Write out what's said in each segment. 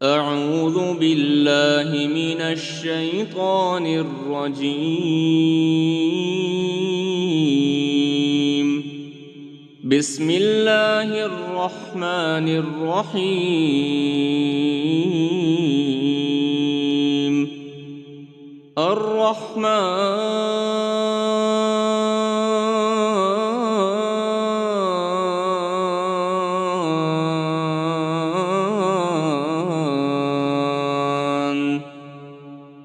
أعوذ بالله من الشيطان الرجيم. بسم الله الرحمن الرحيم.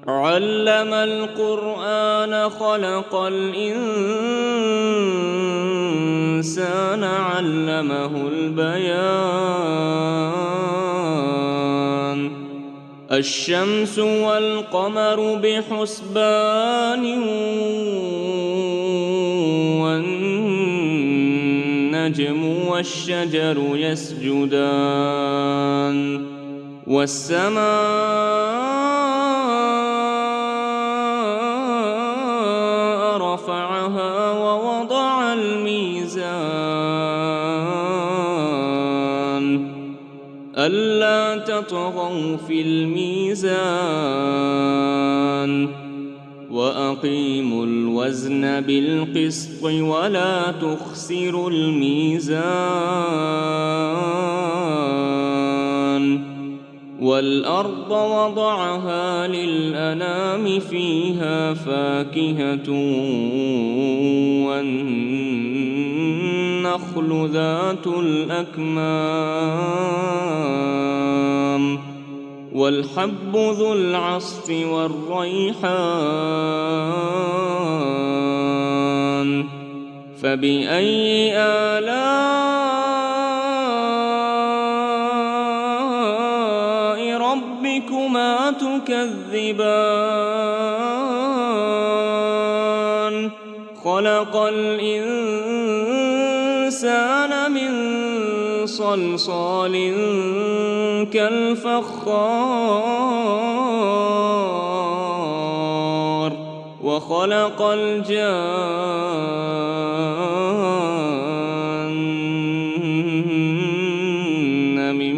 علم القرآن خلق الإنسان علمه البيان. الشمس والقمر بحسبان والنجم والشجر يسجدان والسماء رفعها ووضع الميزان ألا تطغوا في الميزان وأقيموا الوزن بالقسط ولا تخسروا الميزان. والأرض وضعها للأنام فيها فاكهة والنخل ذات الأكمام والحب ذو العصف والريحان. فبأي آلاء ربكما تكذبان؟ خلق الإنسان من صلصال كالفخار وخلق الجان من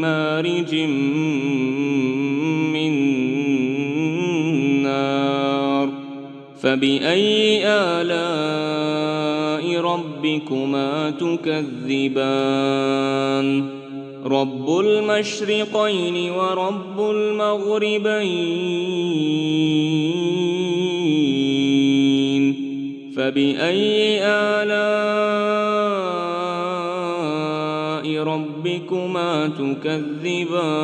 مارج من نار. فبأي آلاء ربكما تكذبان؟ رب المشرقين ورب المغربين. فبأي آلاء ربكما تكذبان؟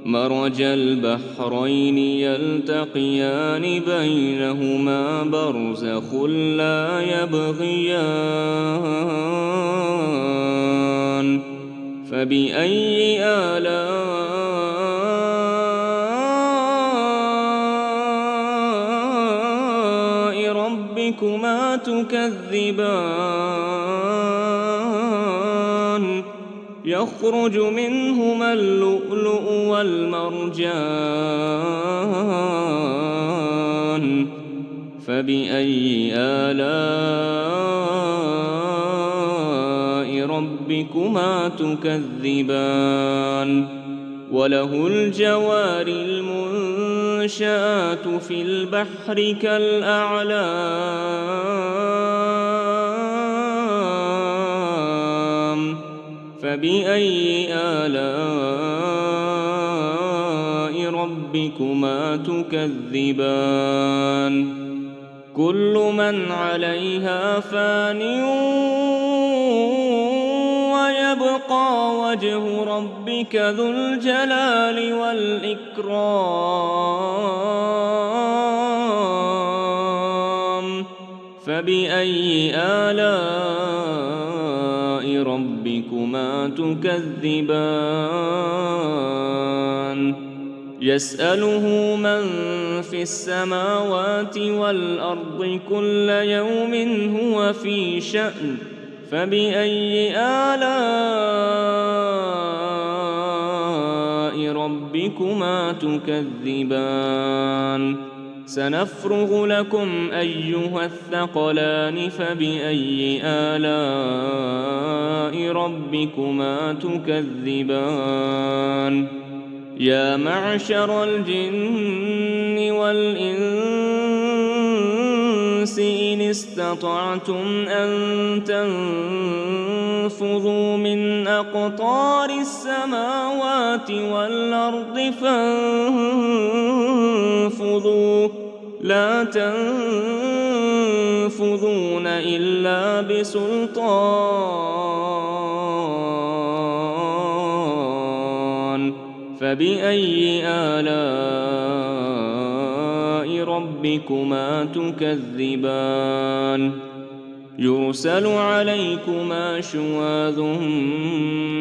مرج البحرين يلتقيان بينهما برزخ لا يبغيان. فبأي آلاء ربكما تكذبان؟ يخرج منهما اللؤلؤ والمرجان. فبأي آلاء ربكما تكذبان؟ وله الجوار المنشآت في البحر كالأعلام. فبأي آلاء ربكما تكذبان؟ كل من عليها فان ويبقى وجه ربك ذو الجلال والإكرام. فبأي آلاء ربكما تكذبان؟ يسأله من في السماوات والأرض كل يوم هو في شأن. فبأي آلاء ربكما تكذبان سنفرغ لكم أيها الثقلان فبأي آلاء ربكما تكذبان يا معشر الجن والإنس إن استطعتم أن تنفذوا من أقطار السماوات والأرض فانفذوا لا تنفذون إلا بسلطان فبأي آلاء ربكما تكذبان يرسل عليكما شواظ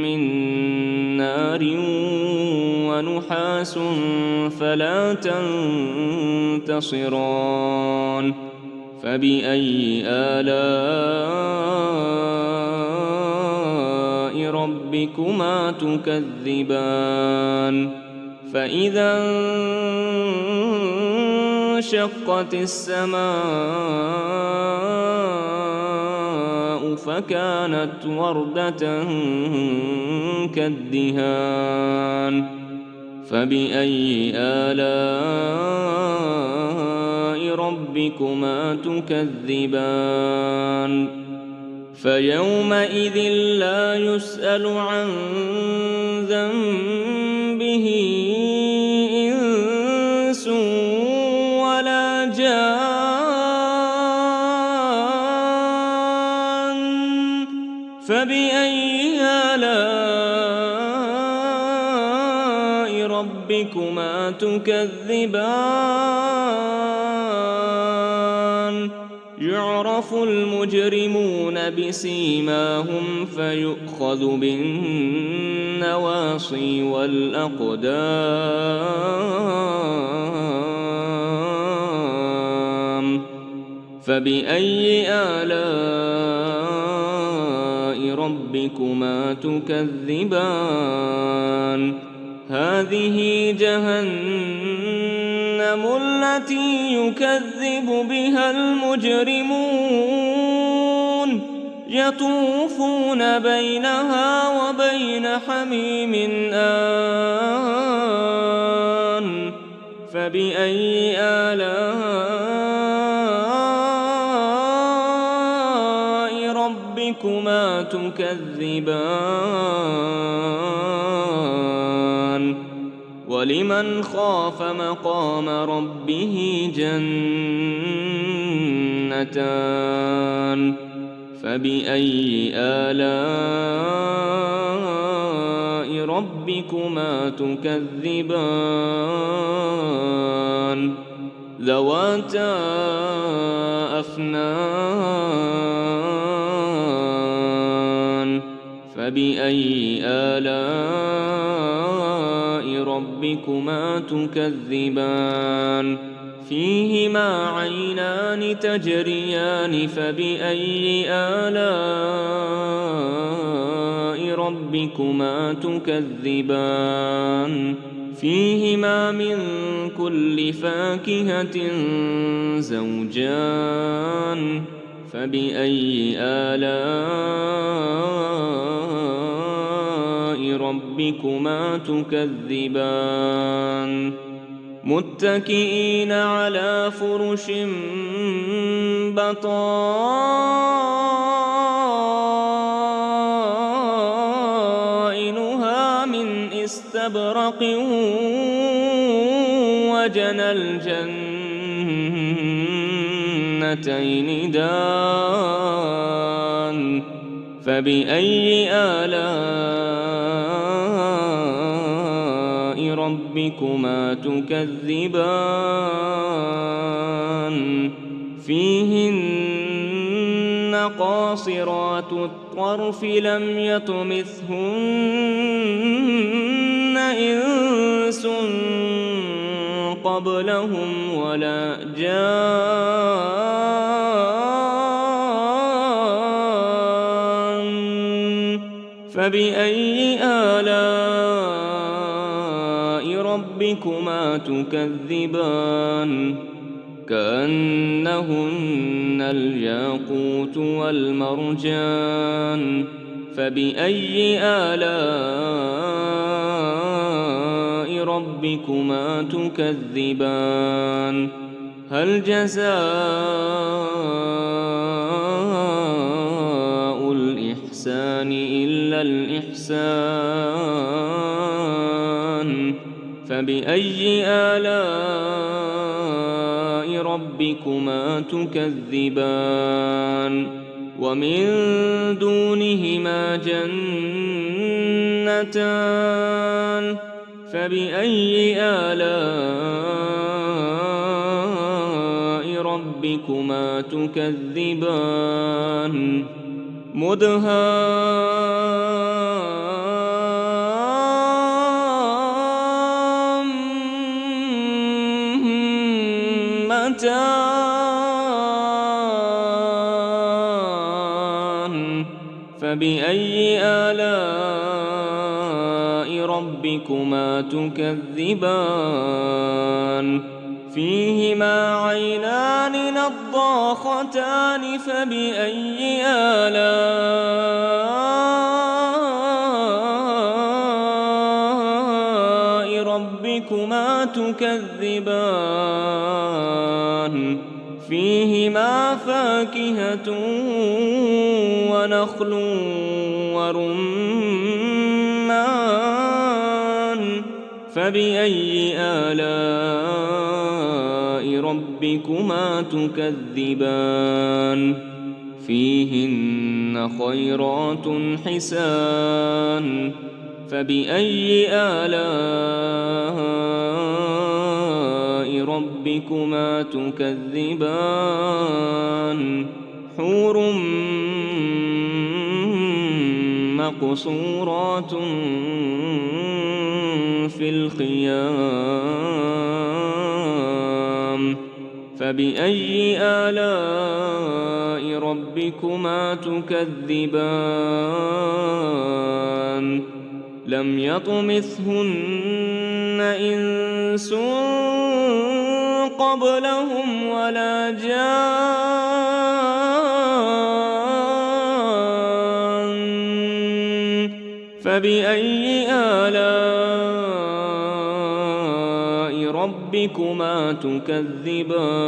من نار ونحاس فلا تنتصران فبأي آلاء ربكما تكذبان فإذا انشقت السماء فكانت وردة كالدهان فبأي آلاء ربكما تكذبان فيومئذ لا يسأل عن ذنبه إنس ولا جان فبأي آلاء ربكما تكذبان يعرف المجرمون بسيماهم فيؤخذ بالنواصي والأقدام فبأي آلاء ربكما تكذبان هذه جهنم التي يكذب بها المجرمون يطوفون بينها وبين حميم آن فبأي آلاء ربكما تكذبان ولمن خاف مقام ربه جنتان فبأي آلاء ربكما تكذبان ذواتا أفنان فبأي آلاء ربكما تكذبان فيهما عينان تجريان فبأي آلاء ربكما تكذبان فيهما من كل فاكهة زوجان فبأي آلاء ربكما تكذبان متكئين على فرش بطائنها من استبرق وجنى الجنتين دان فبأي آلاء ربكما تكذبان فيهن قاصرات الطرف لم يطمثهن إنس قبلهم ولا جان فبأي آلاء ربكما تكذبان كأنهن الياقوت والمرجان فبأي آلاء ربكما تكذبان هل جزاء الإحسان إلا الإحسان فبأي آلاء ربكما تكذبان ومن دونهما جنتان فبأي آلاء ربكما تكذبان مدهامتان فبأي آلاء ربكما تكذبان فيهما عينان نضاختان فبأي آلاء ربكما تكذبان فيهما فاكهة ونخل ورمان فبأي آلاء ربكما تكذبان فيهن خيرات حسان فبأي آلاء ربكما تكذبان حور مقصورات في الخيام فبأي آلاء ربكما تكذبان لم يطمثهن إنس قبلهم ولا جان فبأي آلاء ربكما تكذبان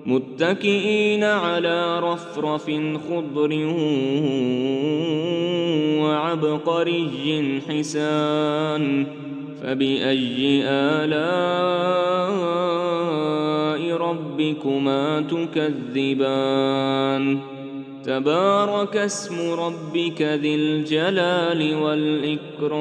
متكئين على رفرف خضر وعبقري حسان فبأي آلاء ربكما تكذبان تبارك اسم ربك ذي الجلال والإكرام